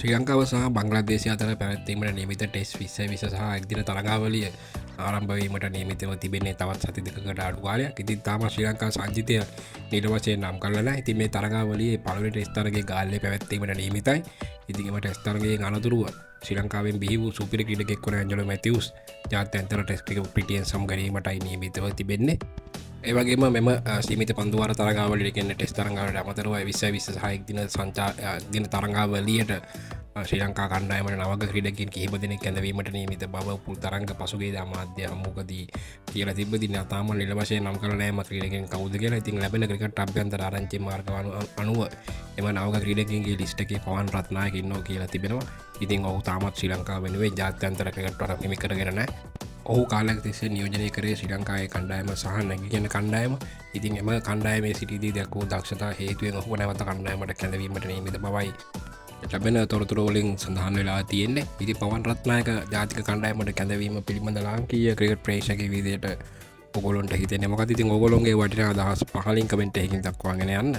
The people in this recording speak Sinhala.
ශ්‍රී ලංකාව සහ බංග්ලාදේශය අතර පැවැත්වීමට නියමිත ටෙස් විස සහ එක්දින තරඟාවලිය ආරම්භවීමට නියමිතව තිබෙන්නේ තවත් සති දෙකට අඩුකාලයක්. ඉතින් තාම ශ්‍රී ලංකා සංජිතය නිල වශයෙන් නම් කරලා නැහැ. ඉතින් මේ තරඟාවලියේ පළවෙනි ටෙස්ට් තරගයේ ගාල්ලේ පැවැත්වීමට නියමිතයි. ඉතින් එම ටෙස්ට් තරගයේ අනතුරුව ශ්‍රී ලංකාවෙන් බිහි වූ සුපිරි ක්‍රීඩකයෙක් වන ඇන්ජලෝ මැතිව්ස් ජාත්‍යන්තර ටෙස්ට් ක්‍රිකට් පිටියෙන් සමු ගැනීමටයි නියමිතව තිබෙන්නේ. ඒවගේම මෙම සීමිත පන්දුවාර තරගාවලට ගෙන්න්න ටෙස් තරඟාවට අමතරව විස සහයක් දින දින තරඟාවලියට ශ්‍රී ලංකා කණ්ඩායමට නවග ක්‍රඩකින් කිහිප දෙනෙක් කැඳවීමට නීමිත බව පුල් තරංග පසුගේ අමාධ්‍ය හමුකදී කියල තිබදි තාම නිල වශය නම් කල නෑම ක්‍රඩකින් කවද කියලා ඉතින් ලැබෙන ක්‍රිකට අභ්‍යන්තර ආරංචි මාර්ගවන අනුව එම නවග ක්‍රඩකින්ගේ ලිස්ටකේ පවන් රත්නායකින්නෝ කියලා තිබෙනවා. ඉතින් ඔහු තාමත් ශ්‍රී ලංකා වෙනුවේ ජාත්‍යන්තර ක්‍රිකට්ට හිමි කරගෙන ඔහු කාලක් තිසේ නියෝජනය කරේ ශ්‍රී ලංකාය කණ්ඩායම සහ නැගිගෙන කණ්ඩායම. ඉතින් එම කණ්ඩායමේ සිටිදී දැක්වූ දක්ෂතා හේතුවෙන් ඔහු නැවත කණ්ඩායමට කැඳවීමට නීමිත බවයි ලැබෙන තොරතුරෝලින් සඳහන් වෙලා තියෙන්නේ. ඉති පවන් රත්නායක ජාතික කණ්ඩායමට කැඳවීම පිළිබඳ ලාංකීය ක්‍රිකට් ප්‍රේක්ෂක විදියට ඔගොලොන්ට හිතෙන මොකද ඉතින් ඔගොලොන්ගේ වටිනා අදහස් පහලින් කමෙන්ට් එකකින් දක්වාගෙන යන්න.